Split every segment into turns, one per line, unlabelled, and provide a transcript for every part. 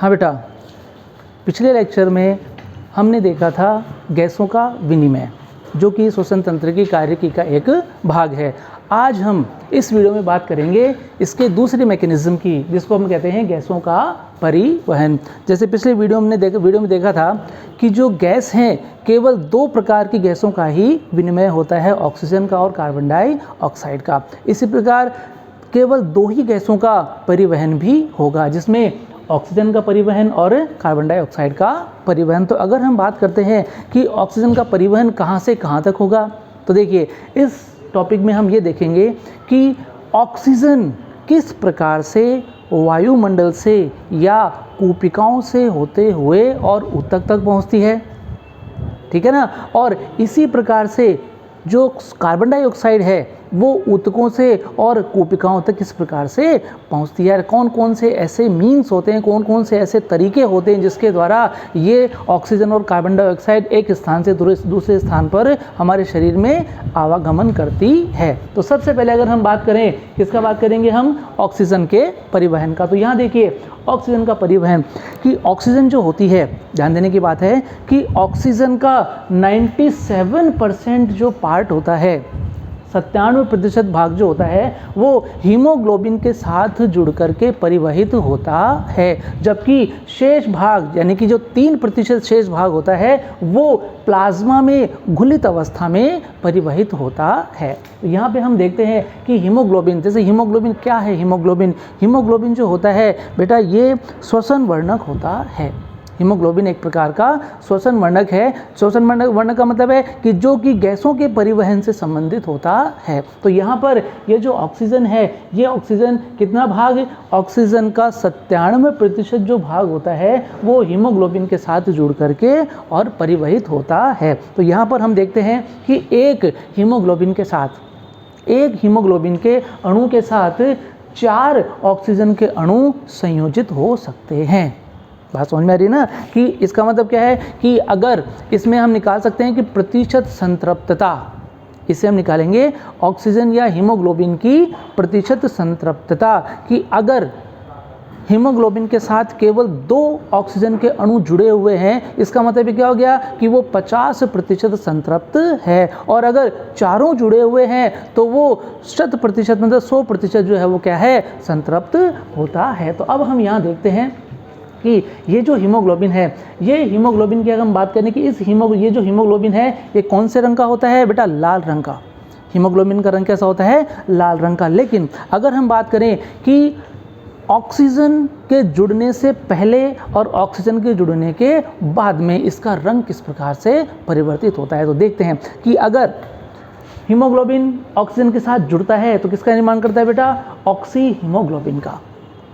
हाँ बेटा, पिछले लेक्चर में हमने देखा था गैसों का विनिमय, जो कि श्वसन तंत्र की कार्यकी का एक भाग है। आज हम इस वीडियो में बात करेंगे इसके दूसरे मैकेनिज्म की, जिसको हम कहते हैं गैसों का परिवहन। जैसे पिछले वीडियो में देखा था कि जो गैस हैं, केवल दो प्रकार की गैसों का ही विनिमय होता है, ऑक्सीजन का और कार्बन डाइऑक्साइड का। इसी प्रकार केवल दो ही गैसों का परिवहन भी होगा, जिसमें ऑक्सीजन का परिवहन और कार्बन डाइऑक्साइड का परिवहन। तो अगर हम बात करते हैं कि ऑक्सीजन का परिवहन कहाँ से कहाँ तक होगा, तो देखिए इस टॉपिक में हम ये देखेंगे कि ऑक्सीजन किस प्रकार से वायुमंडल से या कूपिकाओं से होते हुए और ऊतक तक पहुँचती है, ठीक है ना। और इसी प्रकार से जो कार्बन डाइऑक्साइड है वो ऊतकों से और कूपिकाओं तक किस प्रकार से पहुंचती है। कौन कौन से ऐसे मीन्स होते हैं, कौन कौन से ऐसे तरीके होते हैं जिसके द्वारा ये ऑक्सीजन और कार्बन डाइऑक्साइड एक स्थान से दूसरे स्थान पर हमारे शरीर में आवागमन करती है। तो सबसे पहले अगर हम बात करें, किसका बात करेंगे हम, ऑक्सीजन के परिवहन का। तो यहाँ देखिए ऑक्सीजन का परिवहन कि ऑक्सीजन जो होती है, ध्यान देने की बात है कि ऑक्सीजन का 97% जो पार्ट होता है, 97% भाग जो होता है वो हीमोग्लोबिन के साथ जुड़ करके परिवहित होता है, जबकि शेष भाग यानी कि जो 3% शेष भाग होता है वो प्लाज्मा में घुलित अवस्था में परिवहित होता है। तो यहाँ पे हम देखते हैं कि हीमोग्लोबिन, जैसे हीमोग्लोबिन क्या है, हीमोग्लोबिन जो होता है बेटा ये श्वसन वर्णक होता है। हीमोग्लोबिन एक प्रकार का श्वसन वर्णक है। श्वसन वर्णक का मतलब है कि जो कि गैसों के परिवहन से संबंधित होता है। तो यहाँ पर ये जो ऑक्सीजन है, ये ऑक्सीजन कितना भाग, ऑक्सीजन का 97% जो भाग होता है वो हीमोग्लोबिन के साथ जुड़ करके और परिवहित होता है। तो यहाँ पर हम देखते हैं कि एक हीमोग्लोबिन के अणु के साथ 4 ऑक्सीजन के अणु संयोजित हो सकते हैं। बात समझ में आ रही है ना, कि इसका मतलब क्या है कि अगर इसमें हम निकाल सकते हैं कि प्रतिशत संतृप्तता, इसे हम निकालेंगे ऑक्सीजन या हीमोग्लोबिन की प्रतिशत संतृप्तता, कि अगर हीमोग्लोबिन के साथ केवल 2 ऑक्सीजन के अणु जुड़े हुए हैं, इसका मतलब क्या हो गया कि वो 50% संतृप्त है, और अगर चारों जुड़े हुए हैं तो वो 100% मतलब 100% जो है वो क्या है, संतृप्त होता है। तो अब हम यहाँ देखते हैं कि ये जो हीमोग्लोबिन है, ये हीमोग्लोबिन की अगर हम बात करें कि ये जो हीमोग्लोबिन है ये कौन से रंग का होता है बेटा, लाल रंग का। हीमोग्लोबिन का रंग कैसा होता है, लाल रंग का। लेकिन अगर हम बात करें कि ऑक्सीजन के जुड़ने से पहले और ऑक्सीजन के जुड़ने के बाद में इसका रंग किस प्रकार से परिवर्तित होता है, तो देखते हैं कि अगर हीमोग्लोबिन ऑक्सीजन के साथ जुड़ता है तो किसका निर्माण करता है बेटा, ऑक्सी हीमोग्लोबिन का।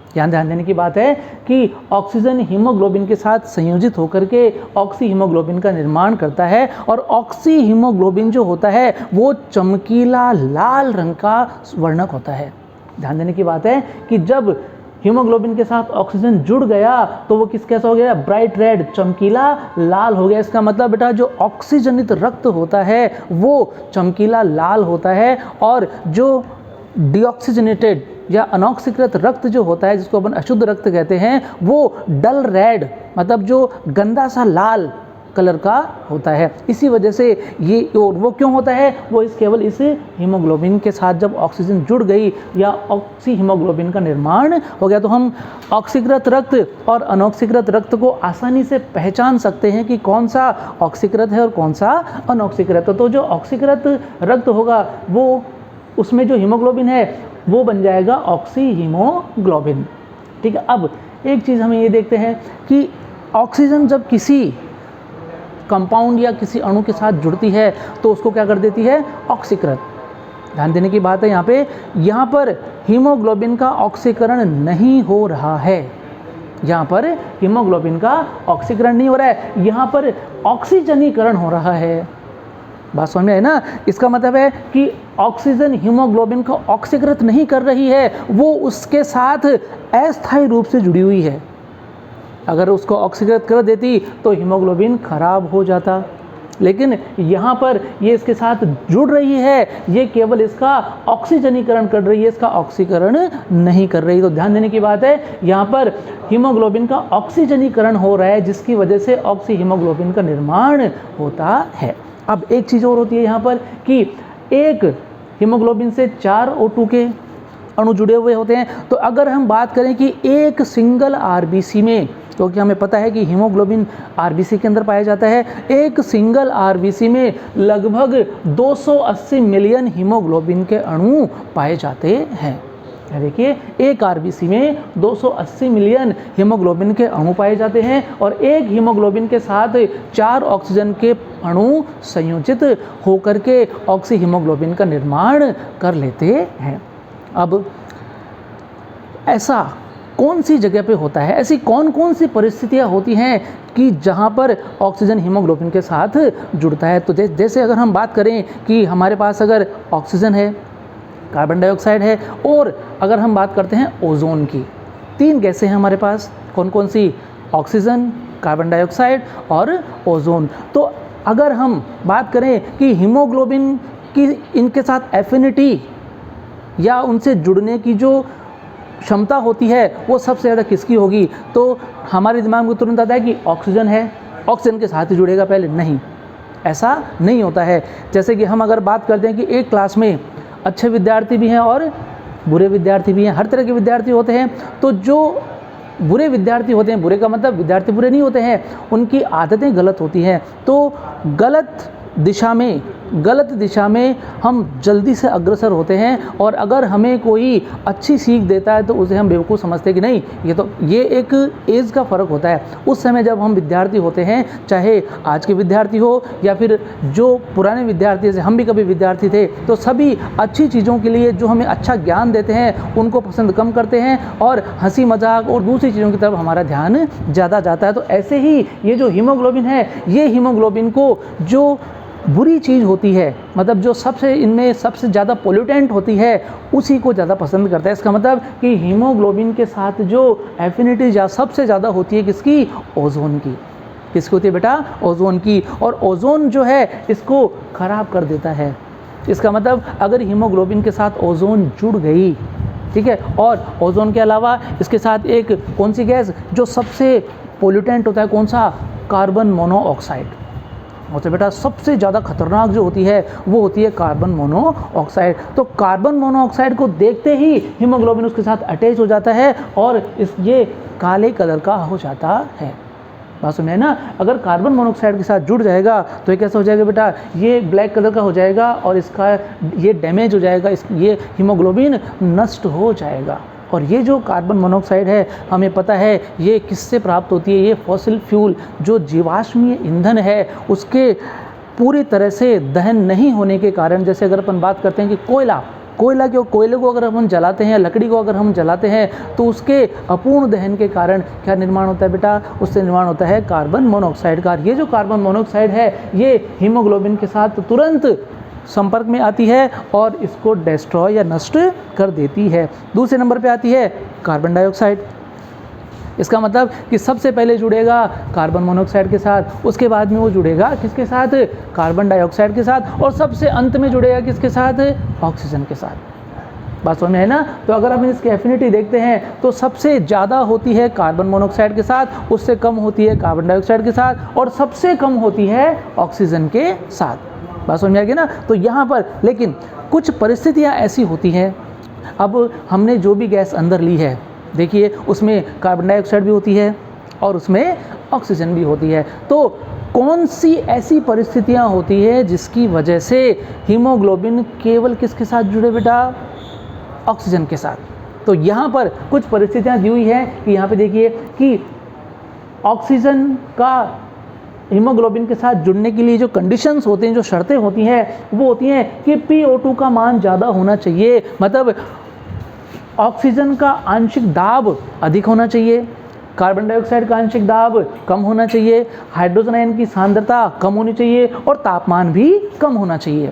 ध्यान देने की बात है कि ऑक्सीजन हीमोग्लोबिन के साथ संयोजित होकर के ऑक्सी हीमोग्लोबिन का निर्माण करता है, और ऑक्सी हीमोग्लोबिन जो होता है वो चमकीला लाल रंग का वर्णक होता है। ध्यान देने की बात है कि जब हीमोग्लोबिन के साथ ऑक्सीजन जुड़ गया तो वो कैसा हो गया, ब्राइट रेड, चमकीला लाल हो गया। इसका मतलब बेटा जो ऑक्सीजनित रक्त होता है वो चमकीला लाल होता है, और जो डीऑक्सीजनेटेड या अनॉक्सीकृत रक्त जो होता है, जिसको अपन अशुद्ध रक्त कहते हैं, वो डल रेड मतलब जो गंदा सा लाल कलर का होता है। इसी वजह से ये, और वो क्यों होता है, वो केवल इस हीमोग्लोबिन के साथ जब ऑक्सीजन जुड़ गई या ऑक्सी हीमोग्लोबिन का निर्माण हो गया, तो हम ऑक्सीकृत रक्त और अनॉक्सीकृत रक्त को आसानी से पहचान सकते हैं कि कौन सा ऑक्सीकृत है और कौन सा अनॉक्सीकृत। तो जो ऑक्सीकृत रक्त होगा वो, उसमें जो हीमोग्लोबिन है वो बन जाएगा ऑक्सी हीमोग्लोबिन, ठीक है। अब एक चीज़ हमें ये देखते हैं कि ऑक्सीजन जब किसी कंपाउंड या किसी अणु के साथ जुड़ती है तो उसको क्या कर देती है, ऑक्सीकृत। ध्यान देने की बात है यहाँ पर हीमोग्लोबिन का ऑक्सीकरण नहीं हो रहा है, यहाँ पर हीमोग्लोबिन का ऑक्सीकरण नहीं हो रहा है, यहाँ पर ऑक्सीजनीकरण हो रहा है। बात समझ में है ना। इसका मतलब है कि ऑक्सीजन हीमोग्लोबिन को ऑक्सीकृत नहीं कर रही है, वो उसके साथ अस्थायी रूप से जुड़ी हुई है। अगर उसको ऑक्सीकृत कर देती तो हीमोग्लोबिन खराब हो जाता, लेकिन यहाँ पर ये इसके साथ जुड़ रही है, ये केवल इसका ऑक्सीजनीकरण कर रही है, इसका ऑक्सीकरण नहीं कर रही। तो ध्यान देने की बात है, यहाँ पर हीमोग्लोबिन का ऑक्सीजनीकरण हो रहा है, जिसकी वजह से ऑक्सी हीमोग्लोबिन का निर्माण होता है। अब एक चीज़ और होती है यहाँ पर कि एक हीमोग्लोबिन से 4 O2 के अणु जुड़े हुए होते हैं। तो अगर हम बात करें कि एक सिंगल आरबीसी में, क्योंकि हमें पता है कि हीमोग्लोबिन आरबीसी के अंदर पाया जाता है, एक सिंगल आरबीसी में लगभग 280 मिलियन हीमोग्लोबिन के अणु पाए जाते हैं। देखिए, एक आरबीसी में 280 मिलियन हीमोग्लोबिन के अणु पाए जाते हैं और एक हीमोग्लोबिन के साथ 4 ऑक्सीजन के अणु संयोजित होकर के ऑक्सी हीमोग्लोबिन का निर्माण कर लेते हैं। अब ऐसा कौन सी जगह पे होता है, ऐसी कौन कौन सी परिस्थितियां होती हैं कि जहां पर ऑक्सीजन हीमोग्लोबिन के साथ जुड़ता है? तो जैसे अगर हम बात करें कि हमारे पास अगर ऑक्सीजन है, कार्बन डाइऑक्साइड है और अगर हम बात करते हैं ओजोन की, 3 गैसें हैं हमारे पास। कौन कौन सी? ऑक्सीजन, कार्बन डाइऑक्साइड और ओजोन। तो अगर हम बात करें कि हीमोग्लोबिन की इनके साथ एफिनिटी या उनसे जुड़ने की जो क्षमता होती है वो सबसे ज़्यादा किसकी होगी? तो हमारे दिमाग में तुरंत आता है कि ऑक्सीजन है, ऑक्सीजन के साथ ही जुड़ेगा पहले। नहीं, ऐसा नहीं होता है। जैसे कि हम अगर बात करते हैं कि एक क्लास में अच्छे विद्यार्थी भी हैं और बुरे विद्यार्थी भी हैं, हर तरह के विद्यार्थी होते हैं। तो जो बुरे विद्यार्थी होते हैं, बुरे का मतलब विद्यार्थी बुरे नहीं होते हैं, उनकी आदतें गलत होती हैं। तो गलत दिशा में हम जल्दी से अग्रसर होते हैं और अगर हमें कोई अच्छी सीख देता है तो उसे हम बेवकूफ़ समझते हैं कि नहीं, ये एक एज का फ़र्क होता है। उस समय जब हम विद्यार्थी होते हैं, चाहे आज के विद्यार्थी हो या फिर जो पुराने विद्यार्थी, जैसे हम भी कभी विद्यार्थी थे, तो सभी अच्छी चीज़ों के लिए जो हमें अच्छा ज्ञान देते हैं उनको पसंद कम करते हैं और हंसी मजाक और दूसरी चीज़ों की तरफ हमारा ध्यान ज़्यादा जाता है। तो ऐसे ही ये जो हीमोग्लोबिन है, ये हीमोग्लोबिन को जो बुरी चीज़ होती है, मतलब जो इनमें सबसे ज़्यादा पोल्यूटेंट होती है, उसी को ज़्यादा पसंद करता है। इसका मतलब कि हीमोग्लोबिन के साथ जो एफिनिटी सबसे ज़्यादा होती है किसकी? ओजोन की। किसकी होती है बेटा? ओजोन की। और ओजोन जो है इसको ख़राब कर देता है। इसका मतलब अगर हीमोग्लोबिन के साथ ओजोन जुड़ गई, ठीक है, और ओजोन के अलावा इसके साथ एक कौन सी गैस जो सबसे पोल्यूटेंट होता है, कौन सा? Carbon monoxide. और बेटा सबसे ज़्यादा खतरनाक जो होती है वो होती है कार्बन मोनोऑक्साइड। तो कार्बन मोनोऑक्साइड को देखते ही हीमोग्लोबिन उसके साथ अटैच हो जाता है और ये काले कलर का हो जाता है। बात समझे ना? अगर कार्बन मोनोऑक्साइड के साथ जुड़ जाएगा तो ये कैसा हो जाएगा बेटा? ये ब्लैक कलर का हो जाएगा और इसका ये डैमेज हो जाएगा, ये हीमोग्लोबिन नष्ट हो जाएगा। और ये जो कार्बन मोनोऑक्साइड है, हमें पता है ये किससे प्राप्त होती है? ये फॉसिल फ्यूल, जो जीवाश्मीय ईंधन है, उसके पूरी तरह से दहन नहीं होने के कारण, जैसे अगर अपन बात करते हैं कि कोयले को अगर हम जलाते हैं, लकड़ी को अगर हम जलाते हैं, तो उसके अपूर्ण दहन के कारण क्या निर्माण होता है बेटा? उससे निर्माण होता है कार्बन मोनोऑक्साइड का। ये जो कार्बन मोनोऑक्साइड है, ये हीमोग्लोबिन के साथ तुरंत संपर्क में आती है और इसको डिस्ट्रॉय या नष्ट कर देती है। दूसरे नंबर पे आती है कार्बन डाइऑक्साइड। इसका मतलब कि सबसे पहले जुड़ेगा कार्बन मोनोऑक्साइड के साथ, उसके बाद में वो जुड़ेगा किसके साथ? कार्बन डाइऑक्साइड के साथ, और सबसे अंत में जुड़ेगा किसके साथ? ऑक्सीजन के साथ। बात समझ में है ना? तो अगर हम इसकी एफिनिटी देखते हैं तो सबसे ज़्यादा होती है कार्बन मोनोऑक्साइड के साथ, उससे कम होती है कार्बन डाइऑक्साइड के साथ, और सबसे कम होती है ऑक्सीजन के साथ। बात समझ में आ गई ना? तो यहाँ पर लेकिन कुछ परिस्थितियाँ ऐसी होती हैं, अब हमने जो भी गैस अंदर ली है, देखिए उसमें कार्बन डाइऑक्साइड भी होती है और उसमें ऑक्सीजन भी होती है। तो कौन सी ऐसी परिस्थितियाँ होती है जिसकी वजह से हीमोग्लोबिन केवल किसके साथ जुड़े बेटा? ऑक्सीजन के साथ। तो यहाँ पर कुछ परिस्थितियाँ दी हुई हैं कि यहाँ पे देखिए कि ऑक्सीजन का हीमोग्लोबिन के साथ जुड़ने के लिए जो कंडीशंस होते हैं, जो शर्तें होती हैं, वो होती हैं कि PO2 का मान ज़्यादा होना चाहिए, मतलब ऑक्सीजन का आंशिक दाब अधिक होना चाहिए, कार्बन डाइऑक्साइड का आंशिक दाब कम होना चाहिए, हाइड्रोजन आयन की सांद्रता कम होनी चाहिए और तापमान भी कम होना चाहिए।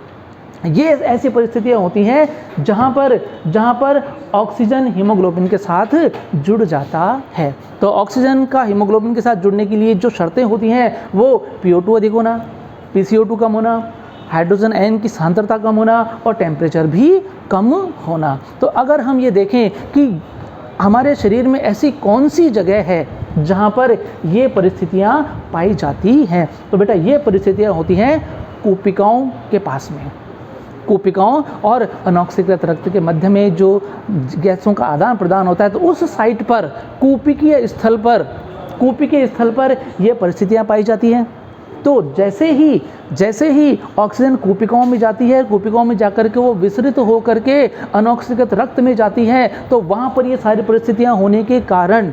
ये ऐसी परिस्थितियाँ होती हैं जहाँ पर ऑक्सीजन हीमोग्लोबिन के साथ जुड़ जाता है। तो ऑक्सीजन का हीमोग्लोबिन के साथ जुड़ने के लिए जो शर्तें होती हैं वो PO2 अधिक होना, PCO2 कम होना, हाइड्रोजन आयन की सांद्रता कम होना और टेम्परेचर भी कम होना। तो अगर हम ये देखें कि हमारे शरीर में ऐसी कौन सी जगह है जहाँ पर ये परिस्थितियाँ पाई जाती हैं, तो बेटा ये परिस्थितियाँ होती हैं कूपिकाओं के पास में। कूपिकाओं और अनॉक्सीकृत रक्त के मध्य में जो गैसों का आदान प्रदान होता है, तो उस साइट पर कूपिकीय स्थल पर ये परिस्थितियाँ पाई जाती हैं। तो जैसे ही ऑक्सीजन कूपिकाओं में जाती है, कूपिकाओं में जाकर के वो विसरित हो करके अनॉक्सीकृत रक्त में जाती है, तो वहाँ पर ये सारी परिस्थितियाँ होने के कारण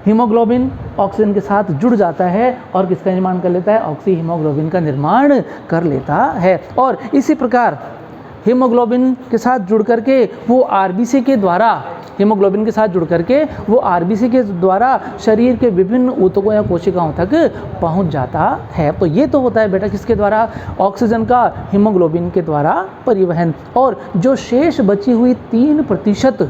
हीमोग्लोबिन ऑक्सीजन के साथ जुड़ जाता है और किसका निर्माण कर लेता है, ऑक्सी हीमोग्लोबिन का निर्माण कर लेता है। और इसी प्रकार हीमोग्लोबिन के साथ जुड़ करके वो आरबीसी के द्वारा शरीर के विभिन्न ऊतकों या कोशिकाओं तक पहुंच जाता है। तो ये तो होता है बेटा किसके द्वारा, ऑक्सीजन का हीमोग्लोबिन के द्वारा परिवहन। और जो शेष बची हुई 3%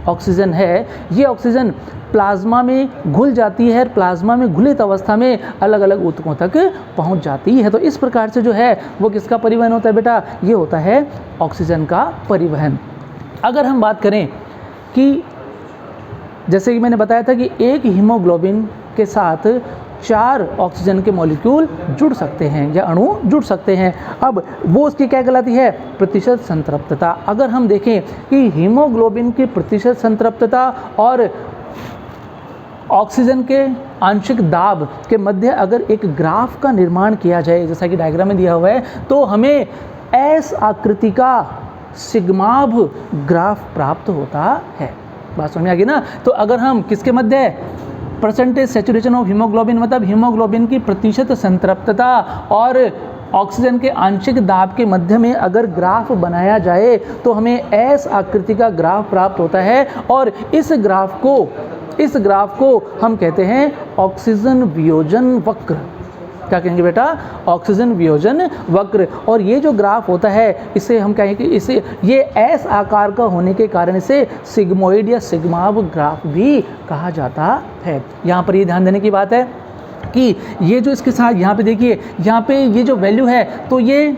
ऑक्सीजन है, ये ऑक्सीजन प्लाज्मा में घुल जाती है, प्लाज्मा में घुलित अवस्था में अलग अलग ऊतकों तक पहुंच जाती है। तो इस प्रकार से जो है वो किसका परिवहन होता है बेटा, ये होता है ऑक्सीजन का परिवहन। अगर हम बात करें कि जैसे कि मैंने बताया था कि एक हीमोग्लोबिन के साथ 4 ऑक्सीजन के मॉलिक्यूल जुड़ सकते हैं या अणु जुड़ सकते हैं। अब वो उसकी क्या कहलाती है, प्रतिशत संतृप्तता। अगर हम देखें कि हीमोग्लोबिन की प्रतिशत संतृप्तता और ऑक्सीजन के आंशिक दाब के मध्य अगर एक ग्राफ का निर्माण किया जाए, जैसा कि डायग्राम में दिया हुआ है, तो हमें एस आकृति का सिग्माभ ग्राफ प्राप्त होता है। बात समझ में आ गई ना। तो अगर हम किसके मध्य परसेंटेज सेचुरेशन ऑफ हीमोग्लोबिन, मतलब हीमोग्लोबिन की प्रतिशत संतृप्तता और ऑक्सीजन के आंशिक दाब के मध्य में अगर ग्राफ बनाया जाए तो हमें एस आकृति का ग्राफ प्राप्त होता है। और इस ग्राफ को हम कहते हैं ऑक्सीजन वियोजन वक्र। क्या कहेंगे बेटा, ऑक्सीजन वियोजन वक्र। और ये जो ग्राफ होता है इसे हम कहेंगे कि इसे ये एस आकार का होने के कारण इसे सिग्मोइड या सिग्माव ग्राफ भी कहा जाता है। यहाँ पर ये ध्यान देने की बात है कि ये जो इसके साथ यहाँ पे देखिए, यहाँ पे ये जो वैल्यू है, तो ये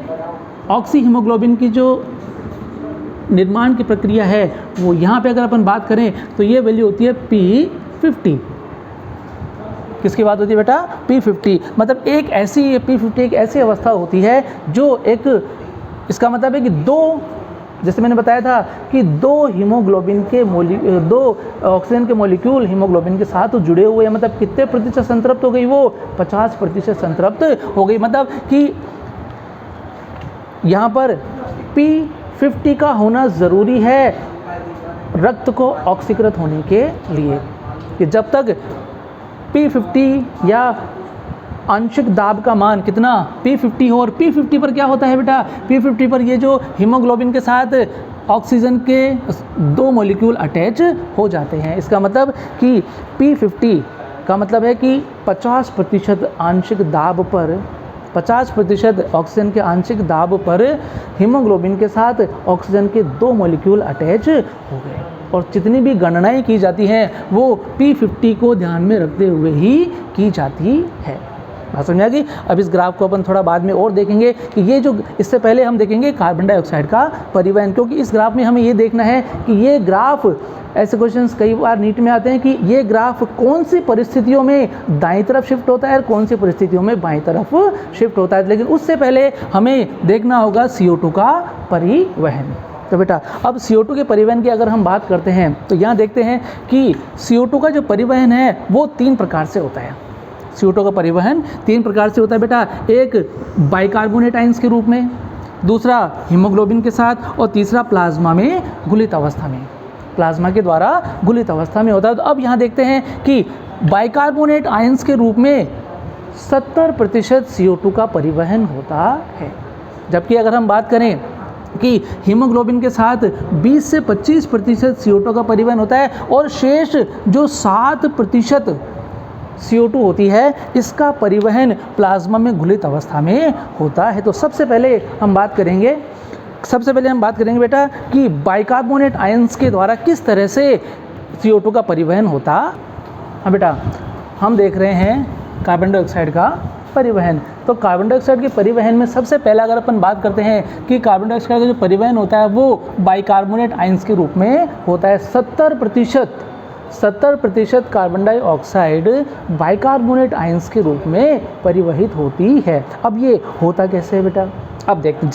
ऑक्सी हीमोग्लोबिन की जो निर्माण की प्रक्रिया है वो यहाँ पे अगर अपन बात करें तो ये वैल्यू होती है P50। किसकी बात होती है बेटा, P50। मतलब एक ऐसी P50 एक ऐसी अवस्था होती है जो एक, इसका मतलब है कि जैसे मैंने बताया था कि दो ऑक्सीजन के मॉलिक्यूल हीमोग्लोबिन के साथ जुड़े हुए हैं। मतलब कितने प्रतिशत संतृप्त हो गई, वो 50% संतृप्त हो गई। मतलब कि यहाँ पर P50 का होना ज़रूरी है रक्त को ऑक्सीकृत होने के लिए, कि जब तक P50 या आंशिक दाब का मान कितना P50 हो। और P50 पर क्या होता है बेटा, P50 पर ये जो हीमोग्लोबिन के साथ ऑक्सीजन के 2 मॉलिक्यूल अटैच हो जाते हैं। इसका मतलब कि P50 का मतलब है कि 50% आंशिक दाब पर, 50% ऑक्सीजन के आंशिक दाब पर हीमोग्लोबिन के साथ ऑक्सीजन के 2 मॉलिक्यूल अटैच हो गए। और जितनी भी गणनाएं की जाती हैं वो P50 को ध्यान में रखते हुए ही की जाती है। बात समझ आ गई। अब इस ग्राफ को अपन थोड़ा बाद में और देखेंगे कि ये जो, इससे पहले हम देखेंगे कार्बन डाइऑक्साइड का परिवहन, क्योंकि इस ग्राफ में हमें ये देखना है कि ये ग्राफ, ऐसे क्वेश्चंस कई बार नीट में आते हैं कि ये ग्राफ कौन सी परिस्थितियों में दाईं तरफ शिफ्ट होता है और कौन सी परिस्थितियों में बाईं तरफ शिफ्ट होता है। लेकिन उससे पहले हमें देखना होगा CO2 का परिवहन। तो बेटा अब CO2 के परिवहन की अगर हम बात करते हैं तो यहाँ देखते हैं कि CO2 का जो परिवहन है वो 3 प्रकार से होता है। CO2 का परिवहन 3 प्रकार से होता है बेटा। एक बाइकार्बोनेट आयंस के रूप में, दूसरा हीमोग्लोबिन के साथ, और तीसरा प्लाज्मा में घुलित अवस्था में, प्लाज्मा के द्वारा घुलित अवस्था में होता है। तो अब यहाँ देखते हैं कि बाइकार्बोनेट आयंस के रूप में 70% CO2 का परिवहन होता है, जबकि अगर हम बात करें कि हीमोग्लोबिन के साथ 20 से 25% CO2 का परिवहन होता है, और शेष जो 7% CO2 होती है इसका परिवहन प्लाज्मा में घुलित अवस्था में होता है। तो सबसे पहले हम बात करेंगे बेटा कि बाइकार्बोनेट आयंस के द्वारा किस तरह से CO2 का परिवहन होता। हाँ बेटा, हम देख रहे हैं कार्बन डाइऑक्साइड का परिवहन। तो कार्बन डाइऑक्साइड के परिवहन में सबसे पहला अगर अपन बात करते हैं कि कार्बन डाइऑक्साइड का जो परिवहन होता है वो बाइकार्बोनेट आयंस के रूप में होता है। 70% कार्बन डाइऑक्साइड बाइकार्बोनेट आयंस के रूप में परिवहित होती है। अब ये होता कैसे है बेटा? अब देखते हैं,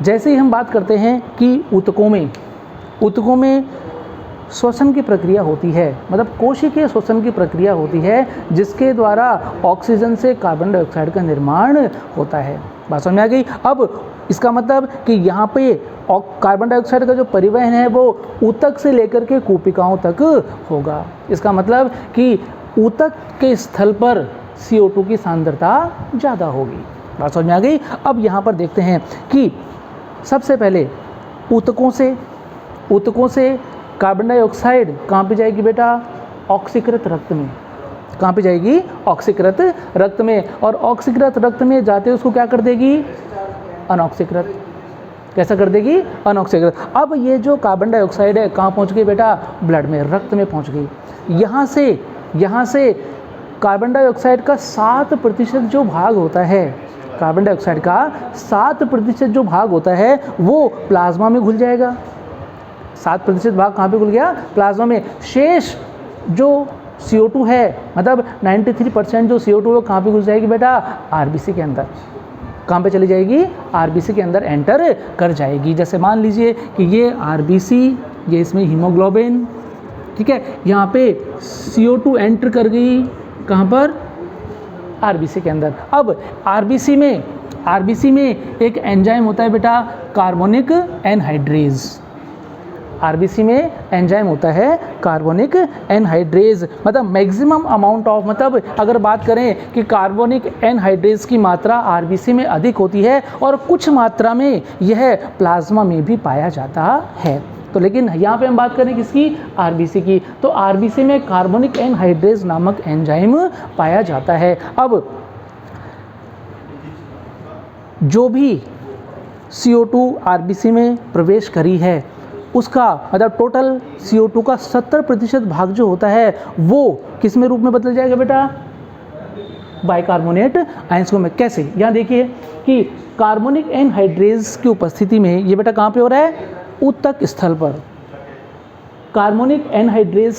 जैसे ही हम बात करते हैं कि ऊतकों में श्वसन की प्रक्रिया होती है, मतलब कोशिकीय श्वसन की प्रक्रिया होती है जिसके द्वारा ऑक्सीजन से कार्बन डाइऑक्साइड का निर्माण होता है। बात समझ में आ गई? अब इसका मतलब कि यहाँ पे कार्बन डाइऑक्साइड का जो परिवहन है वो ऊतक से लेकर के कूपिकाओं तक होगा। इसका मतलब कि ऊतक के स्थल पर CO2 की सांद्रता ज़्यादा होगी। बात समझ में आ गई? अब यहाँ पर देखते हैं कि सबसे पहले ऊतकों से कार्बन डाइऑक्साइड कहाँ पे जाएगी बेटा? ऑक्सीकृत रक्त में। कहाँ पे जाएगी? ऑक्सीकृत रक्त में। और ऑक्सीकृत रक्त में जाते उसको क्या कर देगी? अनऑक्सीकृत। कैसा कर देगी? अनऑक्सीकृत। अब ये जो कार्बन डाइऑक्साइड है कहाँ पहुँच गई बेटा? ब्लड में, रक्त में पहुँच गई। यहाँ से कार्बन डाइऑक्साइड का 7% जो भाग होता है, कार्बन डाइऑक्साइड का 7% जो भाग होता है वो प्लाज्मा में घुल जाएगा। 7% भाग कहाँ पे घुल गया? प्लाज्मा में। शेष जो CO2 है, मतलब 93% जो CO2 है कहाँ पे घुल जाएगी बेटा? RBC के अंदर। कहाँ पे चली जाएगी? RBC के अंदर एंटर कर जाएगी। जैसे मान लीजिए कि ये RBC, ये इसमें हीमोग्लोबिन, ठीक है, यहाँ पे CO2 एंटर कर गई कहाँ पर? RBC के अंदर। अब RBC में एक एंजाइम होता है बेटा, कार्बोनिक एनहाइड्रेज। RBC में एंजाइम होता है कार्बोनिक एनहाइड्रेज, मतलब मैक्सिमम अमाउंट ऑफ, मतलब अगर बात करें कि कार्बोनिक एनहाइड्रेज की मात्रा RBC में अधिक होती है और कुछ मात्रा में यह प्लाज्मा में भी पाया जाता है। तो लेकिन यहाँ पे हम बात करें किसकी? RBC की। तो RBC में कार्बोनिक एनहाइड्रेज नामक एंजाइम पाया जाता है। अब जो भी CO2 RBC में प्रवेश करी है उसका मतलब टोटल CO2 का 70% भाग जो होता है वो किस में रूप में बदल जाएगा बेटा? बाइकार्बोनेट आयंस में। कैसे? यहाँ देखिए कि कार्बोनिक एनहाइड्रेज की उपस्थिति में ये बेटा कहाँ पे हो रहा है? ऊतक स्थल पर। कार्बोनिक एनहाइड्रेज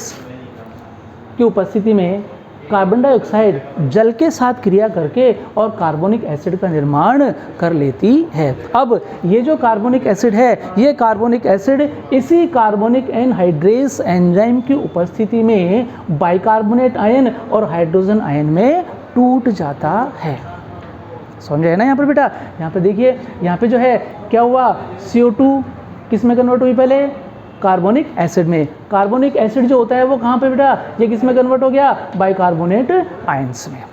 की उपस्थिति में कार्बन डाइऑक्साइड जल के साथ क्रिया करके और कार्बोनिक एसिड का निर्माण कर लेती है। अब ये जो कार्बोनिक एसिड है, ये कार्बोनिक एसिड इसी कार्बोनिक एनहाइड्रेज एंजाइम की उपस्थिति में बाइकार्बोनेट आयन और हाइड्रोजन आयन में टूट जाता है। समझे ना यहाँ पर बेटा? यहाँ पे देखिए, यहाँ पे जो है क्या हुआ? CO2 किस में कन्वर्ट हुई? पहले कार्बोनिक एसिड में। कार्बोनिक एसिड जो होता है वो कहाँ पे बेटा? ये किस में कन्वर्ट हो गया? बाइकार्बोनेट आयंस में।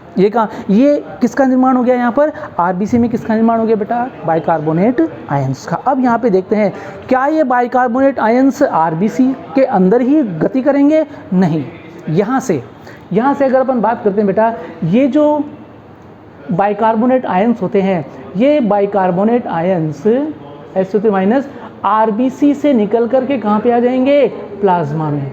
ये किसका निर्माण हो गया यहाँ पर? RBC में किसका निर्माण हो गया बेटा? बाइकार्बोनेट आयंस का। अब यहाँ पे देखते हैं, क्या ये बाइकार्बोनेट आयंस RBC के अंदर ही गति करेंगे? नहीं। यहाँ से अगर अपन बात करते हैं बेटा, ये जो बाइकार्बोनेट आयंस होते हैं, ये बाइकार्बोनेट आयंस SO3- RBC से निकल करके कहाँ पे आ जाएंगे? प्लाज्मा में।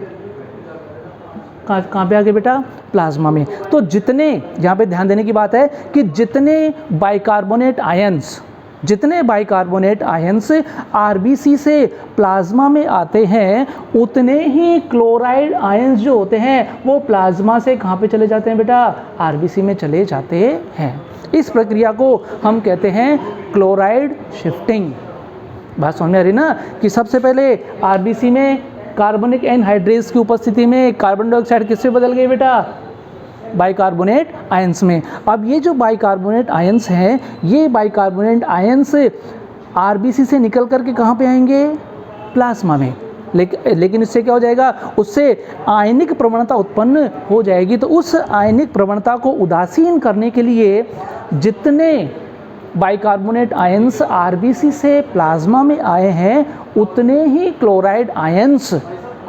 कहाँ पे आ गए बेटा? प्लाज्मा में। तो जितने, यहाँ पे ध्यान देने की बात है कि जितने बाइकार्बोनेट आयंस RBC से प्लाज्मा में आते हैं, उतने ही क्लोराइड आयंस जो होते हैं वो प्लाज्मा से कहाँ पे चले जाते हैं बेटा? RBC में चले जाते हैं। इस प्रक्रिया को हम कहते हैं क्लोराइड शिफ्टिंग। बात समझ में आ रही ना? कि सबसे पहले RBC में कार्बोनिक एनहाइड्रेज की उपस्थिति में कार्बन डाइऑक्साइड किससे बदल गई बेटा? बाइकार्बोनेट आयंस में। अब ये जो बाइकार्बोनेट आयंस हैं, ये बाइकार्बोनेट आयंस RBC से निकल करके कहाँ पे आएंगे? प्लाज्मा में। लेकिन इससे क्या हो जाएगा? उससे आयनिक प्रवणता उत्पन्न हो जाएगी। तो उस आयनिक प्रवणता को उदासीन करने के लिए जितने बाइकार्बोनेट आयंस RBC से प्लाज्मा में आए हैं, उतने ही क्लोराइड आयंस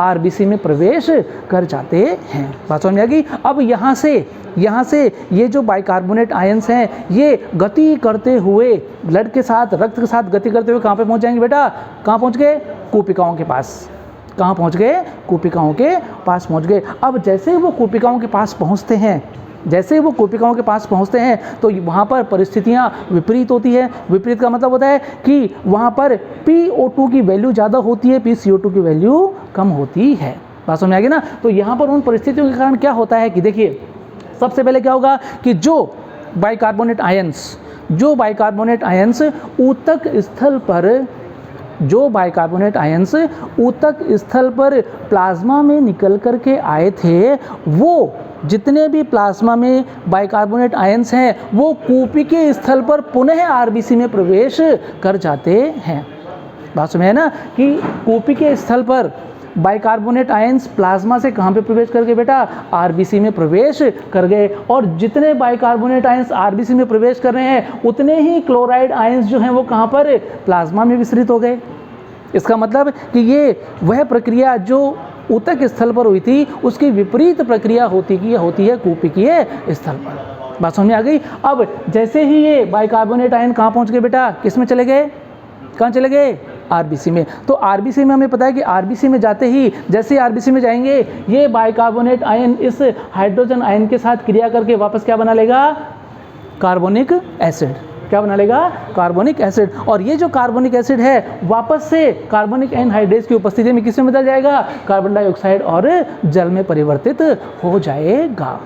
RBC में प्रवेश कर जाते हैं। बात समझ में आ गई? अब यहाँ से ये जो बाइकार्बोनेट आयंस हैं, ये गति करते हुए ब्लड के साथ, रक्त के साथ गति करते हुए कहाँ पे पहुँच जाएंगे बेटा? कहाँ पहुँच गए? कूपिकाओं के पास। कहाँ पहुँच गए? कूपिकाओं के पास पहुँच गए। अब जैसे वो कूपिकाओं के पास पहुँचते हैं, जैसे ही वो कोशिकाओं के पास पहुंचते हैं तो वहाँ पर परिस्थितियाँ विपरीत होती है। विपरीत का मतलब होता है कि वहाँ पर PO2 की वैल्यू ज़्यादा होती है, PCO2 की वैल्यू कम होती है। बात समझ में आ गई ना। तो यहाँ पर उन परिस्थितियों के कारण क्या होता है कि देखिए, सबसे पहले क्या होगा कि जो बाइकार्बोनेट आयंस ऊतक स्थल पर प्लाज्मा में निकल कर के आए थे, वो जितने भी प्लाज्मा में बाइकार्बोनेट आयंस हैं वो कूपी के स्थल पर पुनः आरबीसी में प्रवेश कर जाते हैं। बात समझ है ना कि कूपी के स्थल पर बाइकार्बोनेट आयंस प्लाज्मा से कहाँ पे प्रवेश कर गए बेटा, आरबीसी में प्रवेश कर गए। और जितने बाइकार्बोनेट आयंस आरबीसी में प्रवेश कर रहे हैं उतने ही क्लोराइड आयंस जो हैं वो कहाँ पर, प्लाज्मा में विस्तारित हो गए। इसका मतलब कि ये वह प्रक्रिया जो ऊतक स्थल पर हुई थी उसकी विपरीत प्रक्रिया होती है कूपिकीय स्थल पर। बात समझ में आ गई। अब जैसे ही ये बाइकार्बोनेट आयन कहाँ पहुँच गए बेटा, किस में चले गए, कहाँ चले गए, आरबीसी में। तो आरबीसी में हमें पता है कि आरबीसी में जाते ही, जैसे ही आरबीसी में जाएंगे, ये बाइकार्बोनेट आयन इस हाइड्रोजन आयन के साथ क्रिया करके वापस क्या बना लेगा, कार्बोनिक एसिड। क्या बना लेगा, कार्बोनिक एसिड। और ये जो कार्बोनिक एसिड है वापस से कार्बनिक एनहाइड्रेस की उपस्थिति में किस में बदल जाएगा, कार्बन डाइऑक्साइड और जल में परिवर्तित हो जाएगा।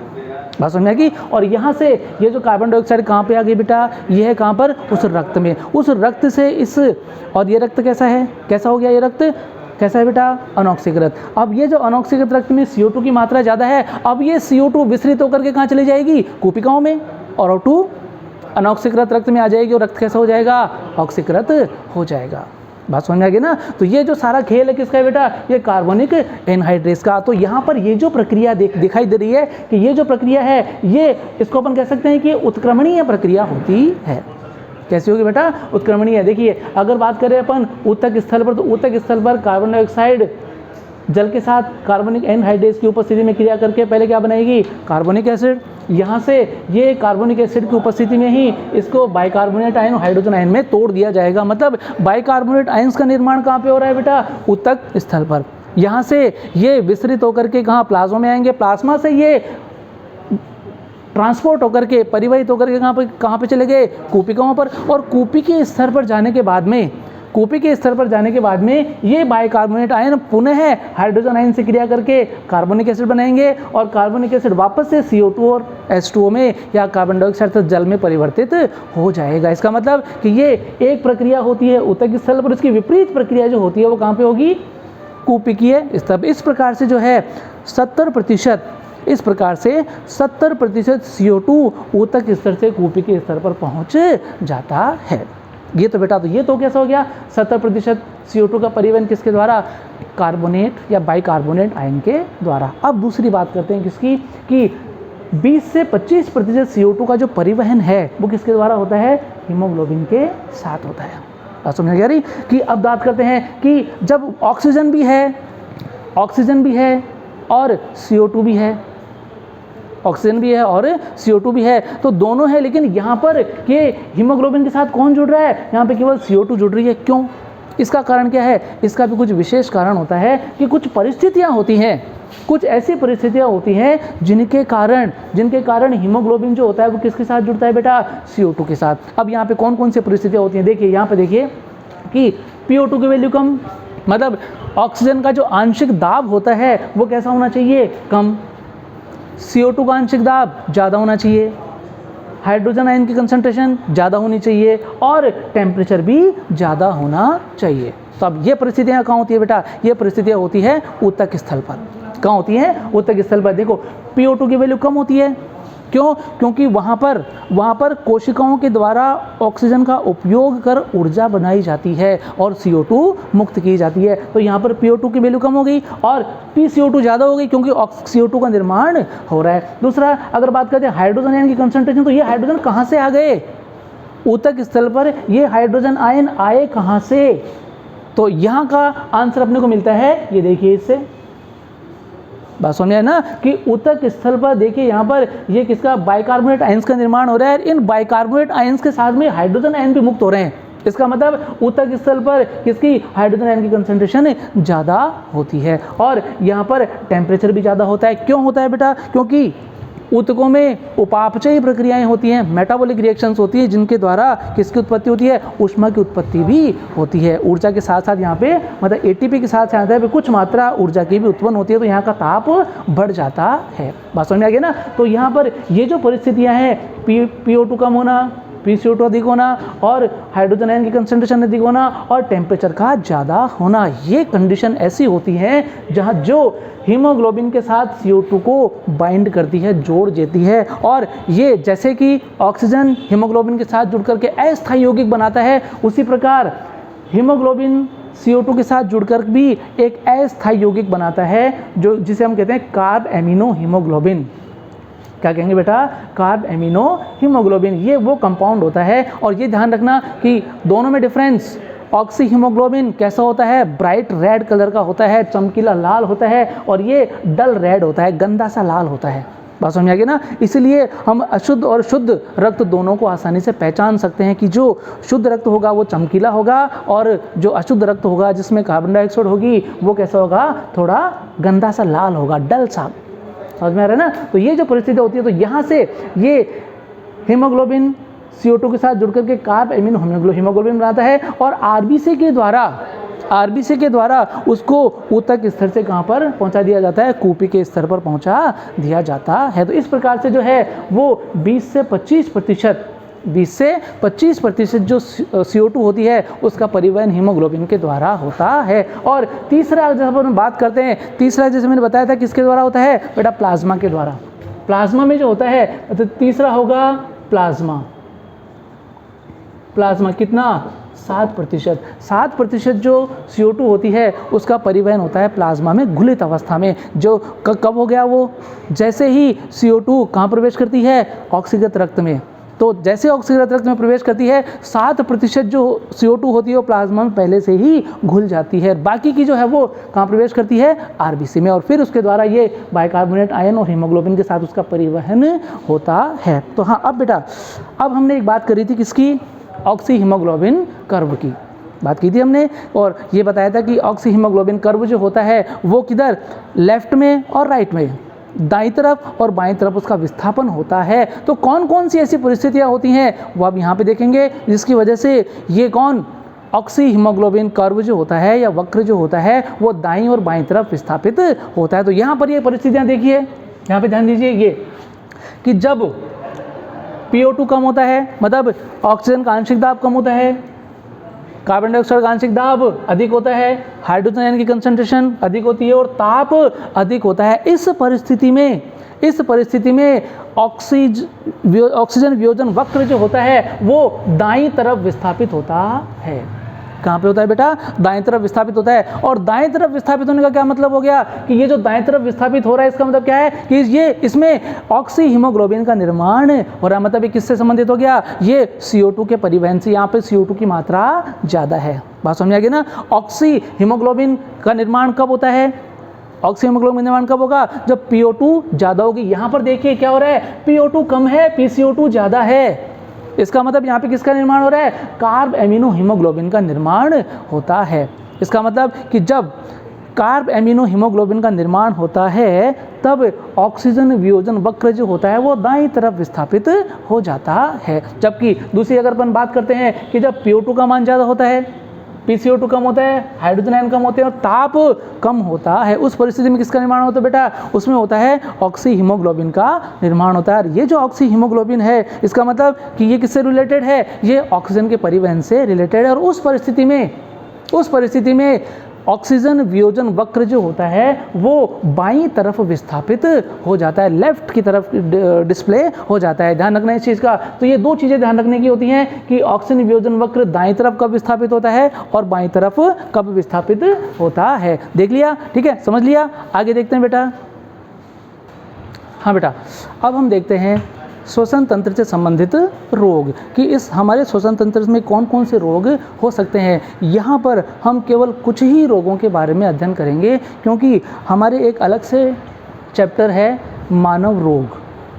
बात समझ में आ गई। और यहाँ से ये जो कार्बन डाइऑक्साइड कहाँ पे आ गई बेटा, ये है कहाँ पर, उस रक्त में। उस रक्त से इस, और ये रक्त कैसा है, कैसा हो गया ये रक्त, कैसा है बेटा, अनऑक्सीकृत। अब ये जो अनऑक्सीकृत रक्त में CO2 की मात्रा ज़्यादा है, अब ये CO2 विस्तारित होकर के कहाँ चली जाएगी, कोशिकाओं में, और O2 अनऑक्सीकृत रक्त में आ जाएगी और रक्त कैसा हो जाएगा, ऑक्सीकृत हो जाएगा। बात समझ में आ गई ना। तो ये जो सारा खेल है किसका है बेटा, ये कार्बनिक एनहाइड्रेस का। तो यहाँ पर ये जो प्रक्रिया दिखाई दे रही है कि ये जो प्रक्रिया है, ये इसको अपन कह सकते हैं कि उत्क्रमणीय प्रक्रिया होती है। कैसी होगी बेटा, उत्क्रमणीय। देखिए अगर बात करें अपन ऊतक स्थल पर, तो ऊतक स्थल पर कार्बन डाइऑक्साइड जल के साथ कार्बनिक एनहाइड्रेस की उपस्थिति में क्रिया करके पहले क्या बनाएगी, कार्बनिक एसिड। यहाँ से ये कार्बनिक एसिड की उपस्थिति में ही इसको बाइकार्बोनेट आयन और हाइड्रोजन आयन में तोड़ दिया जाएगा। मतलब बाइकार्बोनेट आयंस का निर्माण कहाँ पे हो रहा है बेटा, ऊतक स्थल पर। यहाँ से ये विस्तृत होकर के कहाँ, प्लाज्मा में आएंगे। प्लाज्मा से ये ट्रांसपोर्ट होकर के, परिवहित होकर के कहाँ पे चले गए, कूपिकाओं पर। और कूपी के स्तर पर जाने के बाद में, कूपी के स्तर पर जाने के बाद में ये बाइकार्बोनेट आयन पुनः हाइड्रोजन आयन से क्रिया करके कार्बनिक एसिड बनाएंगे और कार्बनिक एसिड वापस से CO2 और H2O में या कार्बन डाइऑक्साइड से जल में परिवर्तित हो जाएगा। इसका मतलब कि ये एक प्रक्रिया होती है ऊतक स्थल पर, उसकी विपरीत प्रक्रिया जो होती है वो कहाँ पे होगी, कूपिकीय स्तर। इस प्रकार से जो है 70%, इस प्रकार से 70% CO2 ऊतक स्तर से कूपिकीय स्तर पर पहुँच जाता है। ये तो बेटा, तो ये तो कैसा हो गया, 70% CO2 का परिवहन किसके द्वारा, कार्बोनेट या बाइकार्बोनेट आयन के द्वारा। अब दूसरी बात करते हैं किसकी, कि 20 से 25% CO2 का जो परिवहन है वो किसके द्वारा होता है, हीमोग्लोबिन के साथ होता है। बात समझ आ रही कि अब बात करते हैं कि जब ऑक्सीजन भी है और CO2 भी है, ऑक्सीजन भी है और CO2 भी है, तो दोनों है, लेकिन यहाँ पर ये हीमोग्लोबिन के साथ कौन जुड़ रहा है, यहाँ पे केवल CO2 जुड़ रही है। क्यों, इसका कारण क्या है, इसका भी कुछ विशेष कारण होता है कि कुछ परिस्थितियाँ होती हैं, कुछ ऐसी परिस्थितियाँ होती हैं जिनके कारण हीमोग्लोबिन जो होता है वो किसके साथ जुड़ता है बेटा, CO2 के साथ। अब यहाँ पे कौन कौन सी परिस्थितियाँ होती हैं, देखिए यहाँ पे देखिए कि PO2 की वैल्यू कम, मतलब ऑक्सीजन का जो आंशिक दाब होता है वो कैसा होना चाहिए, कम। CO2 का आंशिक दाब ज़्यादा होना चाहिए, हाइड्रोजन आयन की कंसंट्रेशन ज़्यादा होनी चाहिए और टेम्परेचर भी ज़्यादा होना चाहिए। तो अब ये परिस्थितियाँ कहाँ होती है बेटा, ये परिस्थितियाँ होती है ऊतक स्थल पर। कहाँ होती हैं, ऊतक स्थल पर। देखो PO2 की वैल्यू कम होती है, क्यों, क्योंकि वहाँ पर कोशिकाओं के द्वारा ऑक्सीजन का उपयोग कर ऊर्जा बनाई जाती है और CO2 मुक्त की जाती है। तो यहाँ पर PO2 की वैल्यू कम हो गई और PCO2 ज़्यादा हो गई क्योंकि CO2 का निर्माण हो रहा है। दूसरा अगर बात करते हैं हाइड्रोजन आयन की कंसंट्रेशन, तो ये हाइड्रोजन कहाँ से आ गए, ऊतक स्थल पर ये हाइड्रोजन आयन आए कहाँ से, तो यहाँ का आंसर अपने को मिलता है, ये देखिए इससे। बात समझ आए ना कि ऊतक स्थल पर देखिए यहाँ पर ये किसका, बाइकार्बोनेट आयंस का निर्माण हो रहा है। इन बाइकार्बोनेट आयंस के साथ में हाइड्रोजन आयन भी मुक्त हो रहे हैं। इसका मतलब ऊतक स्थल पर किसकी, हाइड्रोजन आयन की कंसंट्रेशन ज़्यादा होती है और यहाँ पर टेम्परेचर भी ज़्यादा होता है। क्यों होता है बेटा, क्योंकि ऊतकों में उपापचयी प्रक्रियाएं होती हैं, मेटाबॉलिक रिएक्शंस होती है, जिनके द्वारा किसकी उत्पत्ति होती है, ऊष्मा की उत्पत्ति भी होती है। ऊर्जा के साथ साथ यहाँ पे मतलब एटीपी के साथ यहाँ पे कुछ मात्रा ऊर्जा की भी उत्पन्न होती है, तो यहाँ का ताप बढ़ जाता है। बात समझ में आ गया ना। तो यहाँ पर ये जो परिस्थितियाँ हैं, PO2 कम होना, PCO2 अधिक होना और हाइड्रोजन आयन की कंसंट्रेशन अधिक होना और टेम्परेचर का ज़्यादा होना, ये कंडीशन ऐसी होती है जहाँ जो हीमोग्लोबिन के साथ CO2 को बाइंड करती है, जोड़ देती है, और ये जैसे कि ऑक्सीजन हीमोग्लोबिन के साथ जुड़ करके अस्थायी यौगिक बनाता है, उसी प्रकार हीमोग्लोबिन CO2 के साथ जुड़कर भी एक अस्थायी यौगिक बनाता है, जो जिसे हम कहते हैं कार्ब एमिनो हीमोग्लोबिन। क्या कहेंगे बेटा, कार्ब एमिनो हीमोग्लोबिन, ये वो कंपाउंड होता है। और ये ध्यान रखना कि दोनों में डिफरेंस, ऑक्सी हीमोग्लोबिन कैसा होता है, ब्राइट रेड कलर का होता है, चमकीला लाल होता है, और ये डल रेड होता है, गंदा सा लाल होता है। बात समझ में आ गई ना। इसलिए हम अशुद्ध और शुद्ध रक्त दोनों को आसानी से पहचान सकते हैं कि जो शुद्ध रक्त होगा वो चमकीला होगा, और जो अशुद्ध रक्त होगा जिसमें कार्बन डाइऑक्साइड होगी वो कैसा होगा, थोड़ा गंदा सा लाल होगा, डल सा। समझ में आ रहा है ना। तो ये जो परिस्थिति होती है, तो यहाँ से ये हीमोग्लोबिन CO2 के साथ जुड़ करके कार्ब एमिनो हीमोग्लोबिन बनाता है, और आरबीसी के द्वारा उसको ऊतक स्तर से कहाँ पर पहुँचा दिया जाता है, कूपी के स्तर पर पहुँचा दिया जाता है। तो इस प्रकार से जो है वो 20 से 25% जो CO2 होती है उसका परिवहन हीमोग्लोबिन के द्वारा होता है। और तीसरा जब हम बात करते हैं, तीसरा जैसे मैंने बताया था किसके द्वारा होता है बेटा, प्लाज्मा के द्वारा। प्लाज्मा में जो होता है तो तीसरा होगा प्लाज्मा कितना, 7% जो CO2 होती है उसका परिवहन होता है प्लाज्मा में घुलित अवस्था में। जो कब हो गया वो, जैसे ही CO2 कहाँ प्रवेश करती है, ऑक्सीगत रक्त में। तो जैसे ऑक्सीगत रक्त में प्रवेश करती है 7% जो CO2 होती है वो प्लाज्मा में पहले से ही घुल जाती है, बाकी की जो है वो कहाँ प्रवेश करती है, आरबीसी में, और फिर उसके द्वारा ये बाइकार्बोनेट आयन और हीमोग्लोबिन के साथ उसका परिवहन होता है। तो हाँ, अब बेटा, अब हमने एक बात करी थी किसकी, ऑक्सी हीमोग्लोबिन कर्व की बात की थी हमने, और ये बताया था कि ऑक्सी हीमोग्लोबिन कर्व जो होता है वो किधर, लेफ्ट में और राइट में, दाईं तरफ और बाईं तरफ उसका विस्थापन होता है। तो कौन कौन सी ऐसी परिस्थितियां होती हैं वो अब यहाँ पे देखेंगे, जिसकी वजह से ये कौन, ऑक्सी हीमोग्लोबिन कर्व जो होता है या वक्र जो होता है वो दाईं और बाईं तरफ विस्थापित होता है। तो यहाँ पर ये परिस्थितियाँ देखिए, यहाँ पे ध्यान दीजिए, ये कि जब PO2 कम होता है, मतलब ऑक्सीजन का आंशिक दाब कम होता है, कार्बन डाइऑक्साइड का आंशिक दाब अधिक होता है, हाइड्रोजन आयन की कंसंट्रेशन अधिक होती है और ताप अधिक होता है। इस परिस्थिति में ऑक्सीजन वियोजन वक्र जो होता है वो दाईं तरफ विस्थापित होता है। कहाँ पे होता है बेटा, दाएं तरफ विस्थापित होता है। और दाएं तरफ विस्थापित होने का क्या मतलब हो गया कि ये जो दाएं तरफ विस्थापित हो रहा है इसका मतलब क्या है कि ये इसमें ऑक्सी हीमोग्लोबिन का निर्माण हो रहा है। मतलब ये किससे संबंधित हो गया, ये CO2 के परिवहन से। यहाँ पे CO2 की मात्रा ज़्यादा है। बात समझ आ गई ना। ऑक्सी हीमोग्लोबिन का निर्माण कब होता है, ऑक्सी हीमोग्लोबिन का निर्माण कब होगा, जब PO2 ज़्यादा होगी। यहाँ पर देखिए क्या हो रहा है, PO2 कम है, PCO2 ज़्यादा है। इसका मतलब यहाँ पे किसका निर्माण हो रहा है, कार्ब एमिनो हीमोग्लोबिन का निर्माण होता है। इसका मतलब कि जब कार्ब एमिनो हीमोग्लोबिन का निर्माण होता है तब ऑक्सीजन वियोजन वक्र जो होता है वो दाईं तरफ विस्थापित हो जाता है। जबकि दूसरी अगर अपन बात करते हैं कि जब PO2 का मान ज़्यादा होता है, PCO2 कम होता है, हाइड्रोजन आयन कम होते हैं और ताप कम होता है, उस परिस्थिति में किसका निर्माण होता है बेटा, उसमें होता है ऑक्सी हीमोग्लोबिन का निर्माण होता है। ये जो ऑक्सी हीमोग्लोबिन है इसका मतलब कि ये किससे रिलेटेड है, ये ऑक्सीजन के परिवहन से रिलेटेड है। और उस परिस्थिति में ऑक्सीजन वियोजन वक्र जो होता है वो बाईं तरफ विस्थापित हो जाता है, लेफ्ट की तरफ डिस्प्ले हो जाता है। ध्यान रखना इस चीज़ का। तो ये दो चीज़ें ध्यान रखने की होती हैं कि ऑक्सीजन वियोजन वक्र दाईं तरफ कब विस्थापित होता है और बाईं तरफ कब विस्थापित होता है। देख लिया, ठीक है, समझ लिया। आगे देखते हैं बेटा। हाँ बेटा, अब हम देखते हैं श्वसन तंत्र से संबंधित रोग कि इस हमारे श्वसन तंत्र में कौन कौन से रोग हो सकते हैं। यहाँ पर हम केवल कुछ ही रोगों के बारे में अध्ययन करेंगे क्योंकि हमारे एक अलग से चैप्टर है मानव रोग,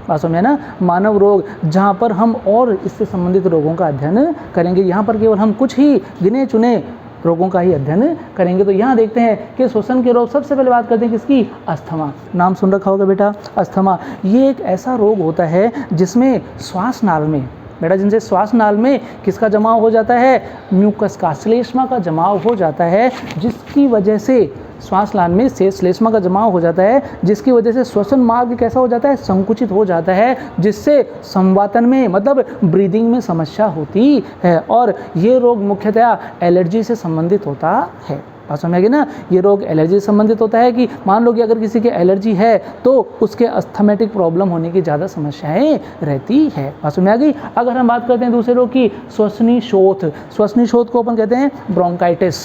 बात समझे ना, मानव रोग, जहाँ पर हम और इससे संबंधित रोगों का अध्ययन करेंगे। यहाँ पर केवल हम कुछ ही गिने चुने रोगों का ही अध्ययन करेंगे। तो यहाँ देखते हैं कि श्वसन के रोग, सबसे पहले बात करते हैं किसकी, अस्थमा। नाम सुन रखा होगा बेटा, अस्थमा। ये एक ऐसा रोग होता है जिसमें श्वास नाल में बेटा, जिनसे श्वास नाल में किसका जमाव हो जाता है, म्यूकस का, श्लेष्मा का जमाव हो जाता है, जिसकी वजह से श्वास नाल में से श्लेष्मा का जमाव हो जाता है, जिसकी वजह से श्वसन मार्ग कैसा हो जाता है, संकुचित हो जाता है, जिससे संवातन में मतलब ब्रीदिंग में समस्या होती है। और ये रोग मुख्यतः एलर्जी से संबंधित होता है। बात समझ आएगी ना, ये रोग एलर्जी से संबंधित होता है कि मान लो कि अगर किसी के एलर्जी है तो उसके अस्थमेटिक प्रॉब्लम होने की ज़्यादा समस्याएं रहती है। बात समझ आ गई। अगर हम बात करते हैं दूसरे रोग की, श्वसनी शोथ। श्वसनी शोथ को अपन कहते हैं ब्रोंकाइटिस।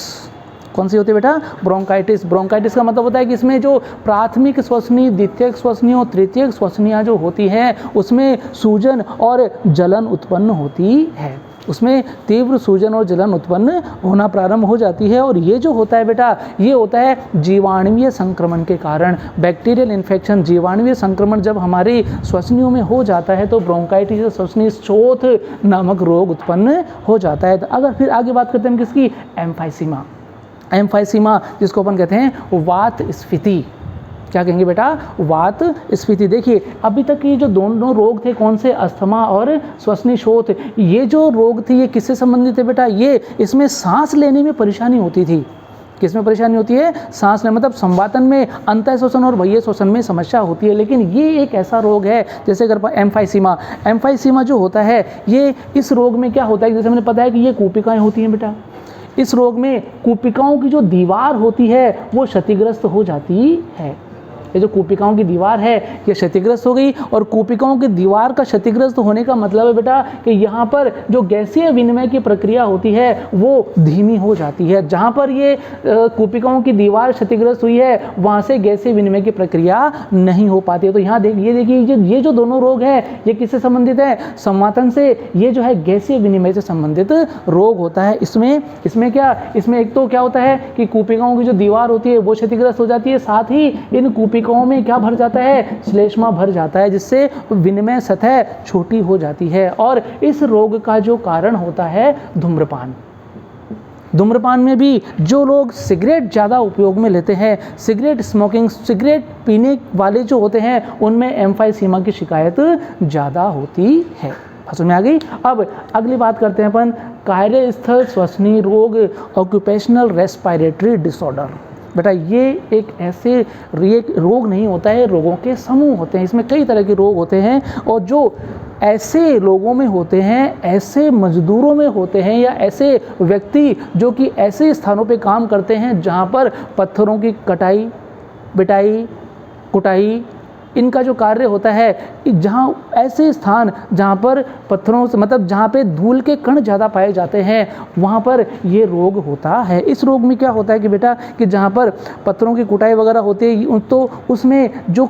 कौन सी होती है बेटा, ब्रोंकाइटिस। ब्रोंकाइटिस का मतलब होता है कि इसमें जो प्राथमिक श्वसनी, द्वितीयक श्वसनी और तृतीयक श्वसनियाँ जो होती हैं उसमें सूजन और जलन उत्पन्न होती है, उसमें तीव्र सूजन और जलन उत्पन्न होना प्रारंभ हो जाती है। और ये जो होता है बेटा, ये होता है जीवाणुवीय संक्रमण के कारण। बैक्टीरियल इन्फेक्शन, जीवाणुवीय संक्रमण जब हमारी श्वसनियों में हो जाता है तो ब्रोंकाइटिस या श्वसनी शोथ नामक रोग उत्पन्न हो जाता है। तो अगर फिर आगे बात करते हैं हम किसकी, एम्फाइसीमा। एम्फाइसीमा जिसको अपन कहते हैं वात स्फीति। क्या कहेंगे बेटा, वात स्फीति। देखिए अभी तक ये जो दोनों रोग थे, कौन से, अस्थमा और श्वसनी शोथ, ये जो रोग थे ये किससे संबंधित है बेटा, ये इसमें सांस लेने में परेशानी होती थी। किसमें परेशानी होती है, सांस लेने, मतलब संवातन में, अंतः श्वसन और बाह्य श्वसन में समस्या होती है। लेकिन ये एक ऐसा रोग है जैसे अगर एम्फाइसीमा, एम्फाइसीमा जो होता है ये, इस रोग में क्या होता है, जैसे मैंने पता है कि ये कूपिकाएँ होती हैं बेटा, इस रोग में कूपिकाओं की जो दीवार होती है वो क्षतिग्रस्त हो जाती है। ये जो कूपिकाओं की दीवार है ये क्षतिग्रस्त हो गई, और कूपिकाओं की दीवार का क्षतिग्रस्त होने का मतलब है बेटा कि यहाँ पर जो गैसीय विनिमय की प्रक्रिया होती है वो धीमी हो जाती है। जहाँ पर ये कूपिकाओं की दीवार क्षतिग्रस्त हुई है वहाँ से गैसीय विनिमय की प्रक्रिया नहीं हो पाती है। तो यहाँ देखिए ये जो दोनों रोग हैं ये किससे संबंधित है, संवातन से। ये जो है गैसीय विनिमय से संबंधित रोग होता है। इसमें क्या, इसमें एक तो क्या होता है कि कूपिकाओं की जो दीवार होती है वो क्षतिग्रस्त हो जाती है, साथ ही इन कूपिकाओं में क्या भर जाता है, श्लेष्मा भर जाता है, जिससे विनिमय सतह छोटी हो जाती है। और इस रोग का जो कारण होता है धूम्रपान। धूम्रपान में भी जो लोग सिगरेट ज़्यादा उपयोग में लेते हैं, सिगरेट स्मोकिंग, सिगरेट पीने वाले जो होते हैं उनमें एम्फाइसीमा की शिकायत ज़्यादा होती है। समझ में आ गई। अब अगली बात करते हैं अपन कार्यस्थल श्वसनी रोग, ऑक्यूपेशनल रेस्पिरेटरी डिसऑर्डर। बेटा ये एक ऐसे रोग नहीं होता है, रोगों के समूह होते हैं। इसमें कई तरह के रोग होते हैं और जो ऐसे लोगों में होते हैं, ऐसे मजदूरों में होते हैं या ऐसे व्यक्ति जो कि ऐसे स्थानों पे काम करते हैं जहाँ पर पत्थरों की कटाई, बिटाई, कुटाई, इनका जो कार्य होता है, जहाँ ऐसे स्थान जहाँ पर पत्थरों से, मतलब जहाँ पे धूल के कण ज़्यादा पाए जाते हैं वहाँ पर ये रोग होता है। इस रोग में क्या होता है कि बेटा कि जहाँ पर पत्थरों की कुटाई वगैरह होती है तो उसमें जो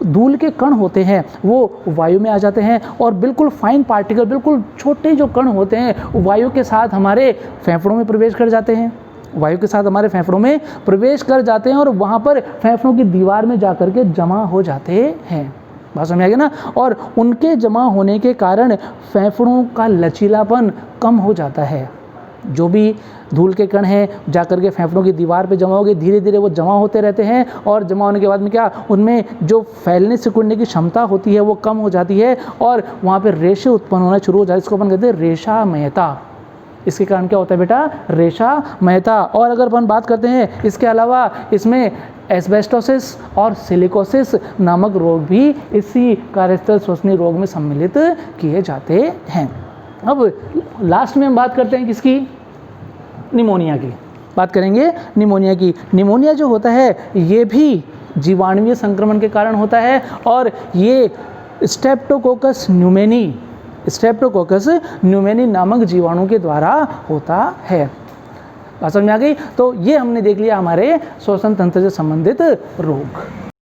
धूल के कण होते हैं वो वायु में आ जाते हैं और बिल्कुल फाइन पार्टिकल, बिल्कुल छोटे जो कण होते हैं वायु के साथ हमारे फेफड़ों में प्रवेश कर जाते हैं, वायु के साथ हमारे फेफड़ों में प्रवेश कर जाते हैं और वहाँ पर फेफड़ों की दीवार में जा कर के जमा हो जाते हैं। बात समझ आ गई ना। और उनके जमा होने के कारण फेफड़ों का लचीलापन कम हो जाता है। जो भी धूल के कण हैं जा कर के फेफड़ों की दीवार पे जमा हो गए, धीरे धीरे वो जमा होते रहते हैं और जमा होने के बाद में क्या, उनमें जो फैलने सिकुड़ने की क्षमता होती है वो कम हो जाती है और वहाँ पे रेशे उत्पन्न होना शुरू हो जाते हैं। इसको अपन कहते हैं रेशामयता। इसके कारण क्या होता है बेटा, रेशामयता। और अगर अपन बात करते हैं इसके अलावा इसमें एस्बेस्टोसिस और सिलिकोसिस नामक रोग भी इसी कार्यस्थल श्वसनी रोग में सम्मिलित किए जाते हैं। अब लास्ट में हम बात करते हैं किसकी, निमोनिया की बात करेंगे। निमोनिया की, निमोनिया जो होता है ये भी जीवाणुवीय संक्रमण के कारण होता है और ये स्ट्रेप्टोकोकस न्यूमेनी नामक जीवाणु के द्वारा होता है। बात समझ में आ गई। तो ये हमने देख लिया हमारे श्वसन तंत्र से संबंधित रोग।